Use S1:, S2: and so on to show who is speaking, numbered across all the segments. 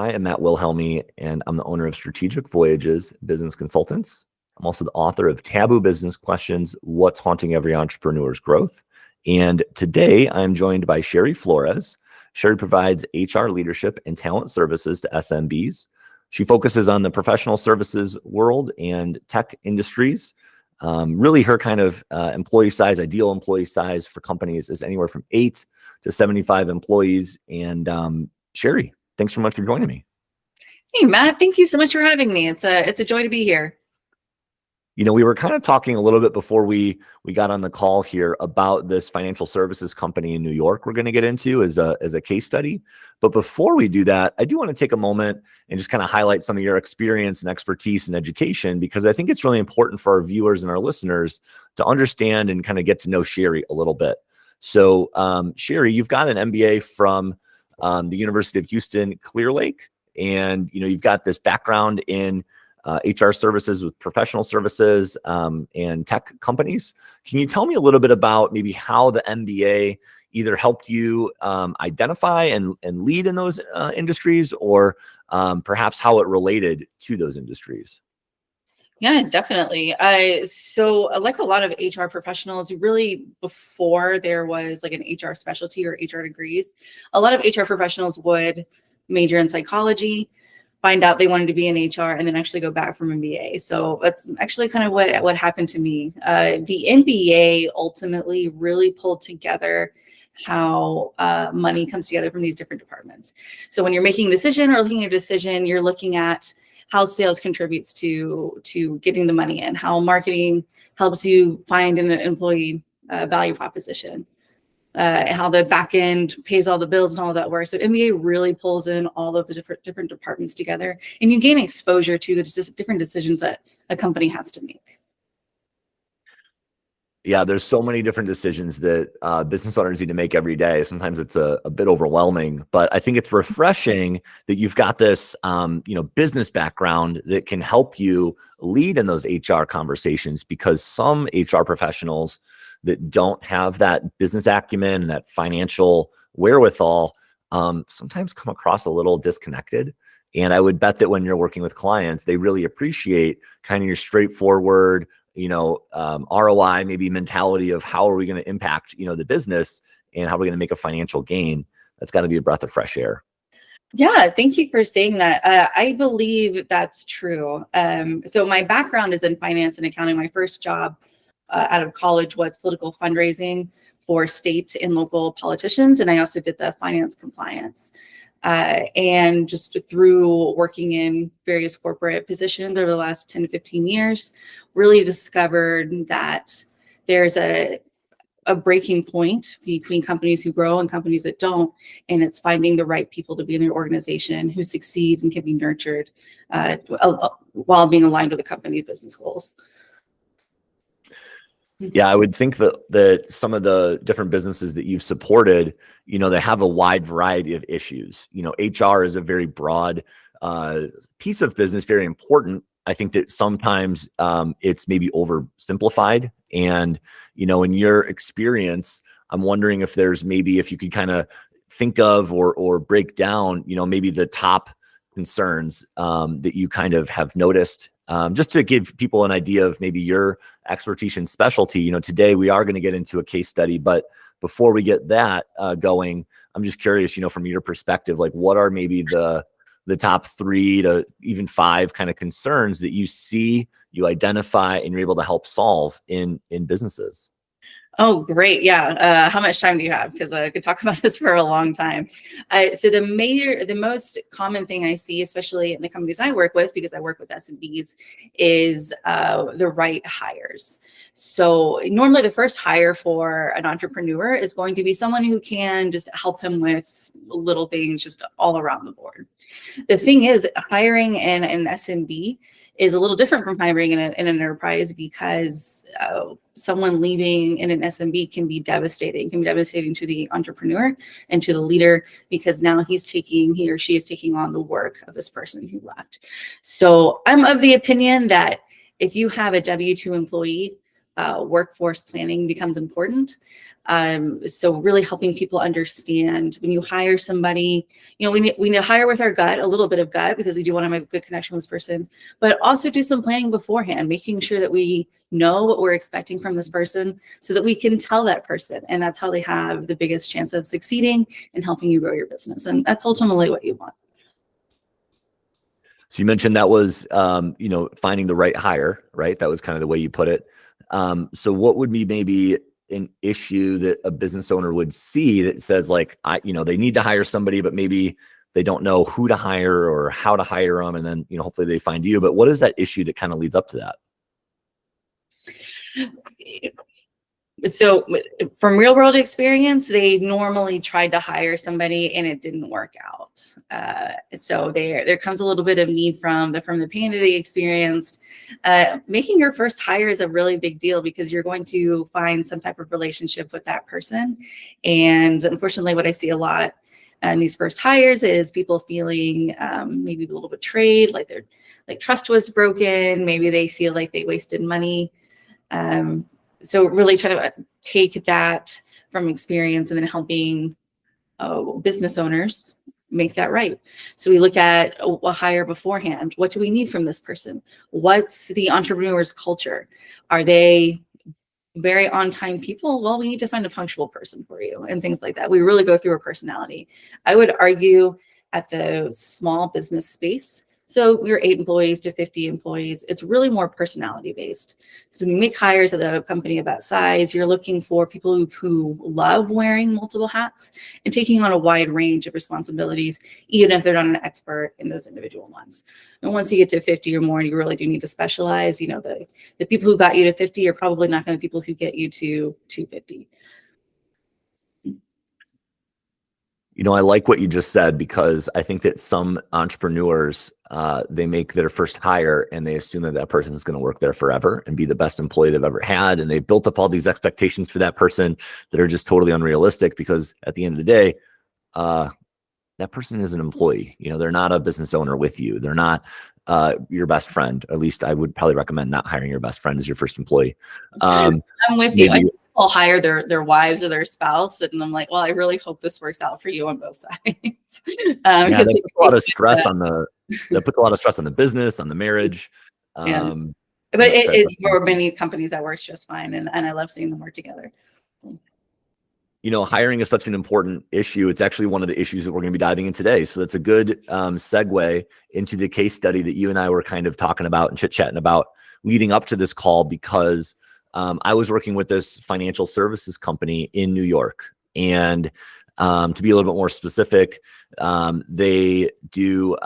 S1: I am Matt Wilhelmy, and I'm the owner of Strategic Voyages Business Consultants. I'm also the author of Taboo Business Questions, What's Haunting Every Entrepreneur's Growth. And today I'm joined by Sharie Flores. Sharie provides HR leadership and talent services to SMBs. She focuses on the professional services world and tech industries. Really her kind of employee size, ideal employee size for companies is anywhere from 8 to 75 employees. And Sharie, thanks so much for joining me.
S2: Hey, Matt, thank you so much for having me. It's a joy to be here.
S1: You know, we were kind of talking a little bit before we got on the call here about this financial services company in New York we're going to get into as a case study. But before we do that, I do want to take a moment and just kind of highlight some of your experience and expertise in education, because I think it's really important for our viewers and our listeners to understand and kind of get to know Sharie a little bit. So Sharie, you've got an MBA from the University of Houston, Clear Lake, and you've got this background in HR services with professional services and tech companies. Can you tell me a little bit about maybe how the MBA either helped you identify and lead in those industries, or perhaps how it related to those industries?
S2: Yeah, definitely. So like a lot of HR professionals, really before there was like an HR specialty or HR degrees, a lot of HR professionals would major in psychology, find out they wanted to be in HR, and then actually go back from MBA. So that's actually kind of what happened to me. The MBA ultimately really pulled together how money comes together from these different departments. So when you're making a decision or looking at a decision, you're looking at how sales contributes to getting the money in, how marketing helps you find an employee value proposition, how the back end pays all the bills and all of that work. So MBA really pulls in all of the different departments together, and you gain exposure to the different decisions that a company has to make.
S1: Yeah, there's so many different decisions that business owners need to make every day. Sometimes it's a bit overwhelming, but I think it's refreshing that you've got this, business background that can help you lead in those HR conversations, because some HR professionals that don't have that business acumen and that financial wherewithal sometimes come across a little disconnected. And I would bet that when you're working with clients, they really appreciate kind of your straightforward, ROI, maybe mentality of how are we going to impact, the business, and how are we going to make a financial gain. That's got to be a breath of fresh air.
S2: Yeah, thank you for saying that. I believe that's true. So my background is in finance and accounting. My first job out of college was political fundraising for state and local politicians. And I also did the finance compliance. And just through working in various corporate positions over the last 10 to 15 years, really discovered that there's a breaking point between companies who grow and companies that don't. And it's finding the right people to be in their organization who succeed and can be nurtured while being aligned with the company's business goals.
S1: Yeah, I would think that some of the different businesses that you've supported, they have a wide variety of issues. HR is a very broad piece of business, very important. I think that sometimes it's maybe oversimplified. And, in your experience, I'm wondering if if you could kind of think of or break down, maybe the top concerns that you kind of have noticed, just to give people an idea of maybe your expertise and specialty. Today we are going to get into a case study, but before we get that going, I'm just curious, from your perspective, like what are maybe the top 3 to even 5 kind of concerns that you see, you identify, and you're able to help solve in businesses?
S2: Oh, great. Yeah. How much time do you have? Because I could talk about this for a long time. So the most common thing I see, especially in the companies I work with, because I work with SMBs, is the right hires. So normally the first hire for an entrepreneur is going to be someone who can just help him with little things just all around the board. The thing is, hiring in an SMB is a little different from hiring in an enterprise, because someone leaving in an SMB can be devastating to the entrepreneur and to the leader, because now he or she is taking on the work of this person who left. So I'm of the opinion that if you have a W-2 employee, workforce planning becomes important. So really helping people understand when you hire somebody, we need to hire with our gut, a little bit of gut, because we do want to have a good connection with this person, but also do some planning beforehand, making sure that we know what we're expecting from this person so that we can tell that person. And that's how they have the biggest chance of succeeding and helping you grow your business. And that's ultimately what you want.
S1: So you mentioned that was, finding the right hire, right? That was kind of the way you put it. So what would be maybe an issue that a business owner would see that says like, they need to hire somebody, but maybe they don't know who to hire or how to hire them. And then, hopefully they find you, but what is that issue that kind of leads up to that?
S2: So from real world experience, they normally tried to hire somebody and it didn't work out. So there comes a little bit of need from the pain that they experienced. Making your first hire is a really big deal because you're going to find some type of relationship with that person. And unfortunately, what I see a lot in these first hires is people feeling maybe a little betrayed, like trust was broken. Maybe they feel like they wasted money. So really try to take that from experience and then helping business owners make that right. So we look at a hire beforehand. What do we need from this person? What's the entrepreneur's culture? Are they very on-time people? Well, we need to find a punctual person for you and things like that. We really go through a personality. I would argue at the small business space, so we're 8 employees to 50 employees. It's really more personality based. So when you make hires at a company of that size, you're looking for people who love wearing multiple hats and taking on a wide range of responsibilities, even if they're not an expert in those individual ones. And once you get to 50 or more, you really do need to specialize. The people who got you to 50 are probably not going to be people who get you to 250.
S1: I like what you just said, because I think that some entrepreneurs, they make their first hire and they assume that person is going to work there forever and be the best employee they've ever had. And they've built up all these expectations for that person that are just totally unrealistic, because at the end of the day, that person is an employee. They're not a business owner with you. They're not your best friend. At least I would probably recommend not hiring your best friend as your first employee.
S2: I'm with you. People hire their wives or their spouse, and I'm like, well, I really hope this works out for you on both sides.
S1: Yeah, that puts a lot of stress on the business, on the marriage.
S2: Yeah. But for many companies that works just fine, and I love seeing them work together.
S1: Hiring is such an important issue. It's actually one of the issues that we're going to be diving in today. So that's a good segue into the case study that you and I were kind of talking about and chit-chatting about leading up to this call, because I was working with this financial services company in New York. And to be a little bit more specific, they do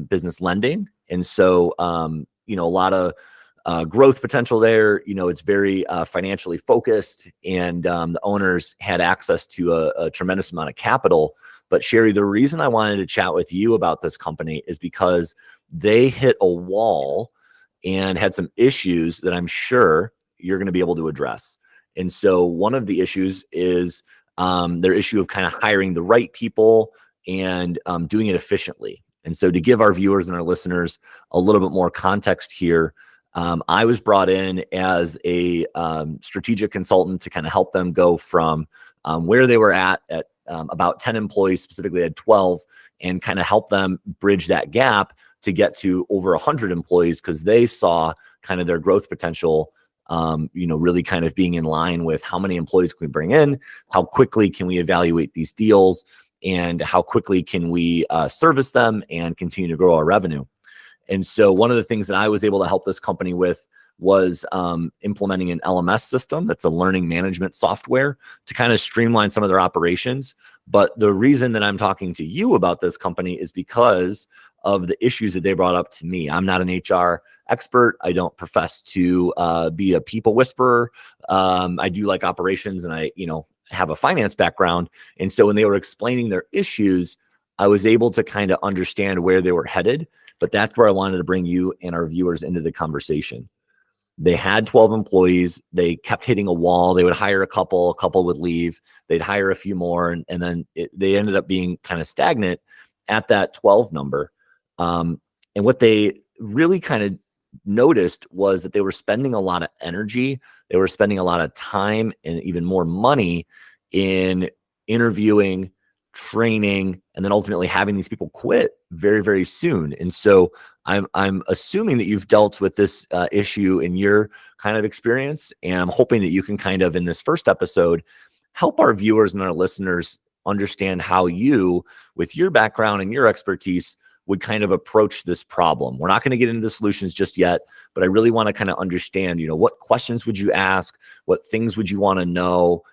S1: business lending. And so, a lot of growth potential there. It's very financially focused, and the owners had access to a tremendous amount of capital. But Sharie, the reason I wanted to chat with you about this company is because they hit a wall and had some issues that I'm sure you're going to be able to address. And so one of the issues is their issue of kind of hiring the right people and doing it efficiently. And so to give our viewers and our listeners a little bit more context here, I was brought in as a strategic consultant to kind of help them go from where they were at about 10 employees, specifically had 12, and kind of help them bridge that gap to get to over 100 employees, because they saw kind of their growth potential, really kind of being in line with how many employees can we bring in, how quickly can we evaluate these deals, and how quickly can we service them and continue to grow our revenue. And so one of the things that I was able to help this company with was implementing an LMS system that's a learning management software to kind of streamline some of their operations. But the reason that I'm talking to you about this company is because of the issues that they brought up to me. I'm not an HR expert. I don't profess to be a people whisperer. I do like operations, and I, have a finance background. And so when they were explaining their issues, I was able to kind of understand where they were headed. But that's where I wanted to bring you and our viewers into the conversation. They had 12 employees. They kept hitting a wall. They would hire a couple would leave. They'd hire a few more. And then they ended up being kind of stagnant at that 12 number. And what they really kind of noticed was that they were spending a lot of energy they were spending a lot of time and even more money in interviewing, training, and then ultimately having these people quit very, very soon. And so I'm assuming that you've dealt with this issue in your kind of experience, and I'm hoping that you can kind of, in this first episode, help our viewers and our listeners understand how you, with your background and your expertise, would kind of approach this problem. We're not going to get into the solutions just yet, but I really want to kind of understand, what questions would you ask? What things would you want to know?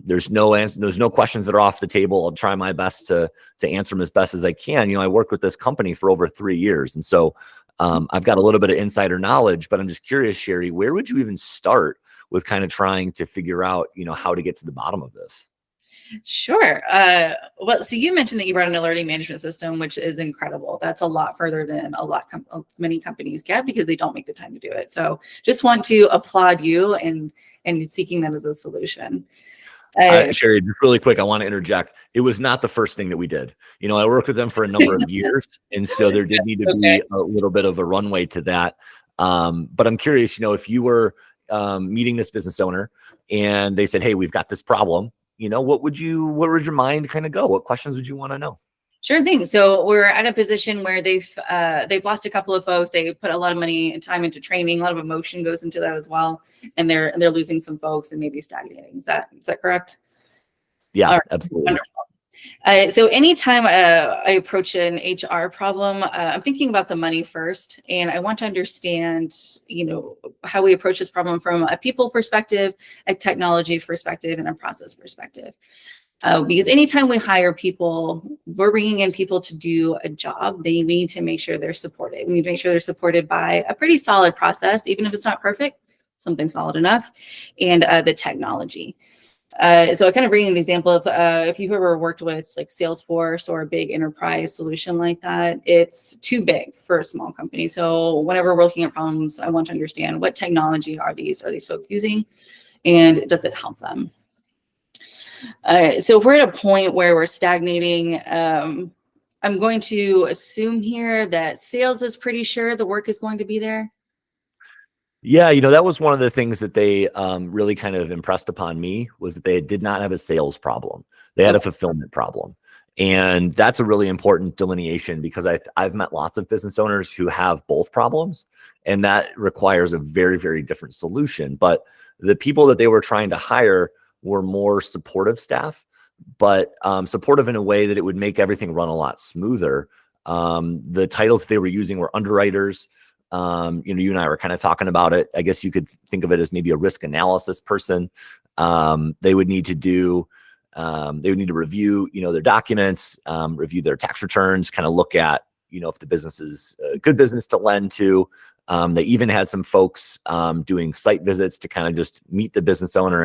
S1: There's no answer. There's no questions that are off the table. I'll try my best to answer them as best as I can. I worked with this company for over 3 years. And so I've got a little bit of insider knowledge, but I'm just curious, Sharie, where would you even start with kind of trying to figure out, how to get to the bottom of this?
S2: Sure. Well, so you mentioned that you brought an alerting management system, which is incredible. That's a lot further than many companies get because they don't make the time to do it. So just want to applaud you and seeking that as a solution.
S1: Sharie, just really quick, I want to interject. It was not the first thing that we did. I worked with them for a number of years, and so there did need to be a little bit of a runway to that. But I'm curious, if you were meeting this business owner and they said, "Hey, we've got this problem," where would your mind kind of go? What questions would you want to know?
S2: Sure thing. So we're at a position where they've lost a couple of folks. They put a lot of money and time into training. A lot of emotion goes into that as well, and they're losing some folks and maybe stagnating. Is that correct?
S1: Yeah,
S2: All right.
S1: absolutely.
S2: Wonderful. So anytime I approach an HR problem, I'm thinking about the money first, and I want to understand, how we approach this problem from a people perspective, a technology perspective, and a process perspective. Because anytime we hire people, we're bringing in people to do a job. We need to make sure they're supported. We need to make sure they're supported by a pretty solid process, even if it's not perfect, something solid enough, and the technology. So I kind of bring an example of if you've ever worked with like Salesforce or a big enterprise solution like that, it's too big for a small company. So whenever we're looking at problems, I want to understand what technology are these folks using, and does it help them? So if we're at a point where we're stagnating, I'm going to assume here that sales is pretty sure the work is going to be there.
S1: Yeah, that was one of the things that they really kind of impressed upon me, was that they did not have a sales problem. They had a fulfillment problem. And that's a really important delineation, because I've met lots of business owners who have both problems, and that requires a very, very different solution. But the people that they were trying to hire were more supportive staff, but supportive in a way that it would make everything run a lot smoother. The titles that they were using were underwriters. You and I were kind of talking about it. I guess you could think of it as maybe a risk analysis person. They would need to review, their documents, review their tax returns, kind of look at, if the business is a good business to lend to. They even had some folks doing site visits to kind of just meet the business owner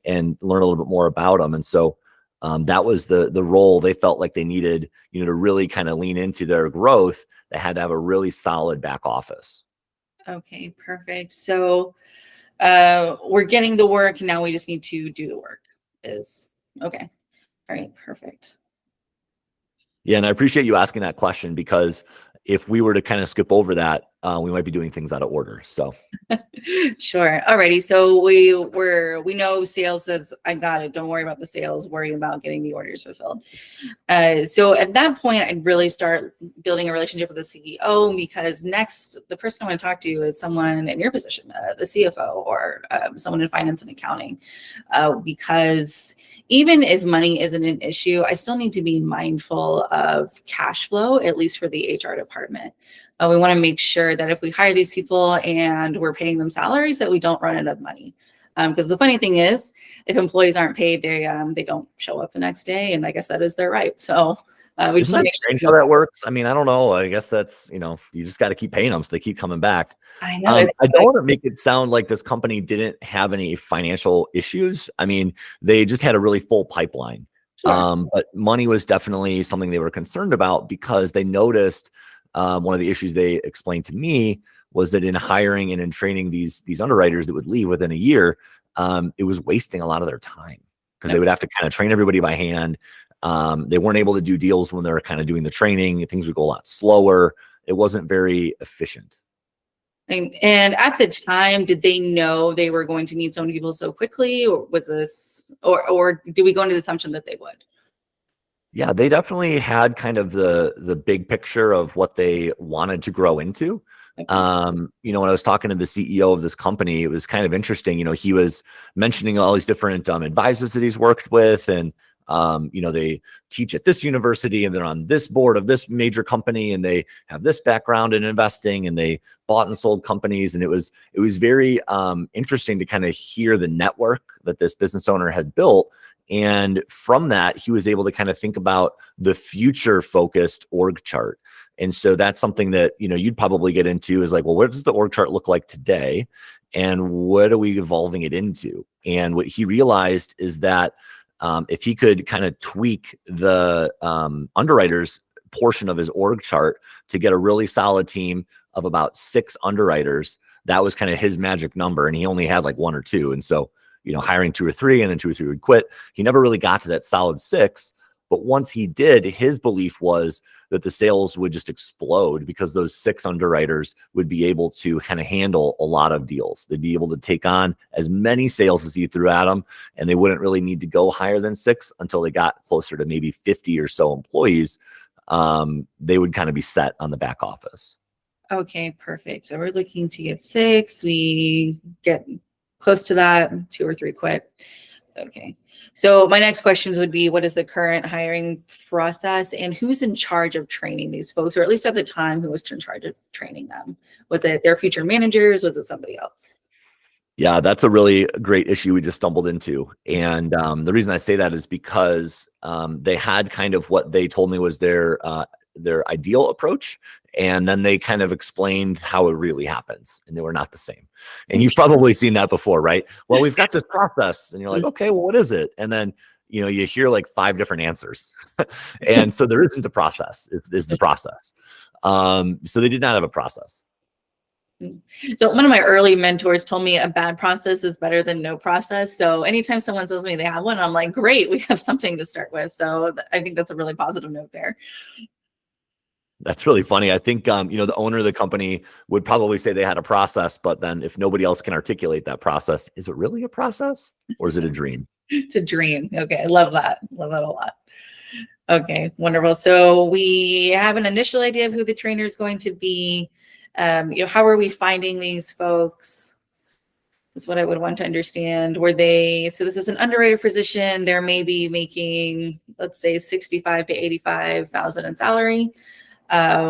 S1: and learn a little bit more about them. And so that was the role they felt like they needed, to really kind of lean into their growth. They had to have a really solid back office.
S2: Okay, perfect. So we're getting the work. Now we just need to do the work. Okay. All right, perfect.
S1: Yeah, and I appreciate you asking that question, because if we were to kind of skip over that, we might be doing things out of order. So
S2: sure. Alrighty. So we know sales says, I got it. Don't worry about the sales. Worry about getting the orders fulfilled. So at that point, I'd really start building a relationship with the CEO, because next, the person I want to talk to is someone in your position, the CFO, or someone in finance and accounting, because even if money isn't an issue, I still need to be mindful of cash flow, at least for the HR department. We want to make sure that if we hire these people and we're paying them salaries, that we don't run out of money. Because the funny thing is, if employees aren't paid, they don't show up the next day, and I guess that is their right. So we just want to make
S1: sure how that works. I mean, I don't know. I guess that's, you just got to keep paying them so they keep coming back.
S2: I know.
S1: I don't want to make it sound like this company didn't have any financial issues. I mean, they just had a really full pipeline. Sure. But money was definitely something they were concerned about, because they noticed one of the issues they explained to me was that in hiring and in training these underwriters that would leave within a year, it was wasting a lot of their time, because they would have to kind of train everybody by hand. They weren't able to do deals when they were kind of doing the training. Things would go a lot slower. It wasn't very efficient.
S2: And at the time, did they know they were going to need so many people so quickly, or was this, or did we go into the assumption that they would?
S1: Yeah, they definitely had kind of the big picture of what they wanted to grow into.
S2: Okay.
S1: When I was talking to the CEO of this company, it was kind of interesting. He was mentioning all these different advisors that he's worked with, and they teach at this university, and they're on this board of this major company, and they have this background in investing, and they bought and sold companies, and it was very interesting to kind of hear the network that this business owner had built. And from that, he was able to kind of think about the future focused org chart. And so that's something that, you'd probably get into is like, well, what does the org chart look like today? And what are we evolving it into? And what he realized is that if he could kind of tweak the underwriters portion of his org chart to get a really solid team of about 6 underwriters, that was kind of his magic number. And he only had like 1 or 2. And so, hiring 2 or 3, and then 2 or 3 would quit. He never really got to that solid 6. But once he did, his belief was that the sales would just explode because those 6 underwriters would be able to kind of handle a lot of deals. They'd be able to take on as many sales as he threw at them, and they wouldn't really need to go higher than 6 until they got closer to maybe 50 or so employees. They would kind of be set on the back office.
S2: Okay, perfect. So we're looking to get 6. We get close to that, 2 or 3 quit. Okay. So my next questions would be, what is the current hiring process, and who's in charge of training these folks, or at least at the time, who was in charge of training them? Was it their future managers? Was it somebody else?
S1: Yeah, that's a really great issue we just stumbled into. And the reason I say that is because they had kind of what they told me was their ideal approach. And then they kind of explained how it really happens, and they were not the same. And you've probably seen that before, right? Well, we've got this process, and you're like, okay, well, what is it? And then, you hear like 5 different answers. And so there isn't a process. It's the process. So they did not have a process.
S2: So one of my early mentors told me a bad process is better than no process. So anytime someone tells me they have one, I'm like, great, we have something to start with. So I think that's a really positive note there.
S1: That's really funny. I think, the owner of the company would probably say they had a process, but then if nobody else can articulate that process, is it really a process, or is it a dream?
S2: It's a dream. Okay. I love that. Love that a lot. Okay. Wonderful. So we have an initial idea of who the trainer is going to be. How are we finding these folks? Is what I would want to understand. So this is an underwriter position. They're maybe making, let's say, 65 to 85,000 in salary.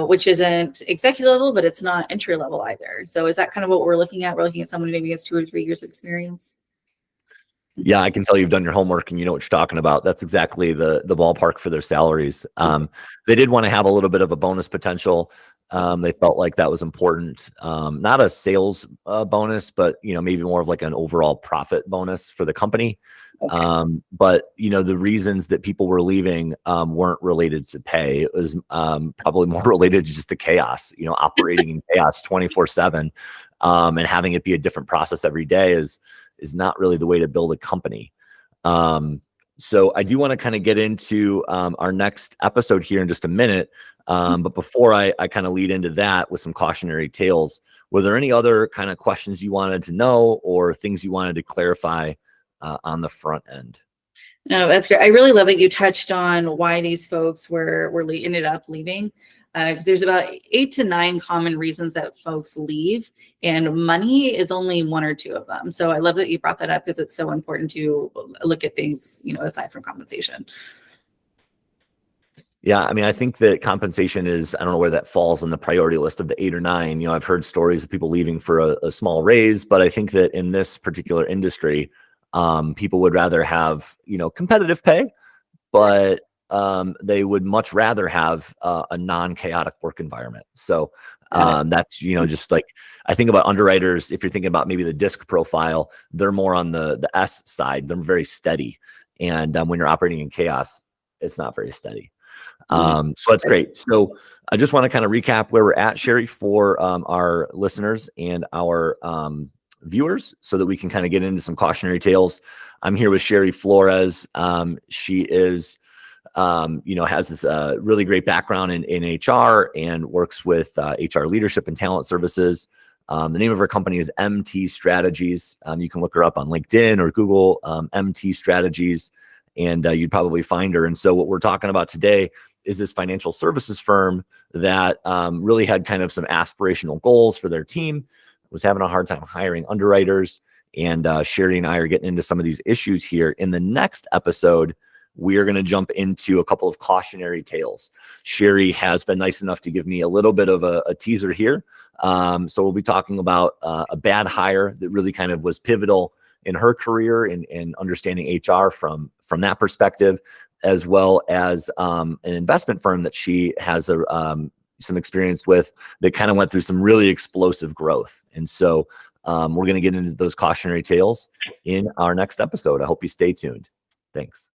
S2: Which isn't executive level, but it's not entry level either. So is that kind of what we're looking at? We're looking at someone who maybe has 2 or 3 years of experience.
S1: Yeah, I can tell you've done your homework and you know what you're talking about. That's exactly the ballpark for their salaries. They did want to have a little bit of a bonus potential. They felt like that was important. Not a sales bonus, but maybe more of like an overall profit bonus for the company.
S2: Okay.
S1: But the reasons that people were leaving weren't related to pay. It was probably more related to just the chaos. Operating in chaos 24/7, and having it be a different process every day is not really the way to build a company. So I do want to kind of get into our next episode here in just a minute. But before I kind of lead into that with some cautionary tales, were there any other kind of questions you wanted to know or things you wanted to clarify on the front end?
S2: No, that's great. I really love that you touched on why these folks ended up leaving. Because there's about 8 to 9 common reasons that folks leave, and money is only 1 or 2 of them. So I love that you brought that up because it's so important to look at things, aside from compensation.
S1: Yeah, I mean, I think that compensation is, I don't know where that falls on the priority list of the 8 or 9. I've heard stories of people leaving for a small raise, but I think that in this particular industry, people would rather have, competitive pay, but they would much rather have a non-chaotic work environment. So that's, just like, I think about underwriters, if you're thinking about maybe the disc profile, they're more on the S side. They're very steady. And when you're operating in chaos, it's not very steady. So that's great. So I just want to kind of recap where we're at, Sharie, for our listeners and our viewers, so that we can kind of get into some cautionary tales. I'm here with Sharie Flores. She is, has this really great background in HR and works with HR leadership and talent services. The name of her company is MT Strategies. You can look her up on LinkedIn or Google, MT Strategies, and you'd probably find her. And so what we're talking about today is this financial services firm that really had kind of some aspirational goals for their team, was having a hard time hiring underwriters. And Sharie and I are getting into some of these issues here. In the next episode, we are going to jump into a couple of cautionary tales. Sharie has been nice enough to give me a little bit of a teaser here. So we'll be talking about a bad hire that really kind of was pivotal in her career and understanding HR from that perspective, as well as an investment firm that she has some experience with that kind of went through some really explosive growth. And so we're going to get into those cautionary tales in our next episode. I hope you stay tuned. Thanks.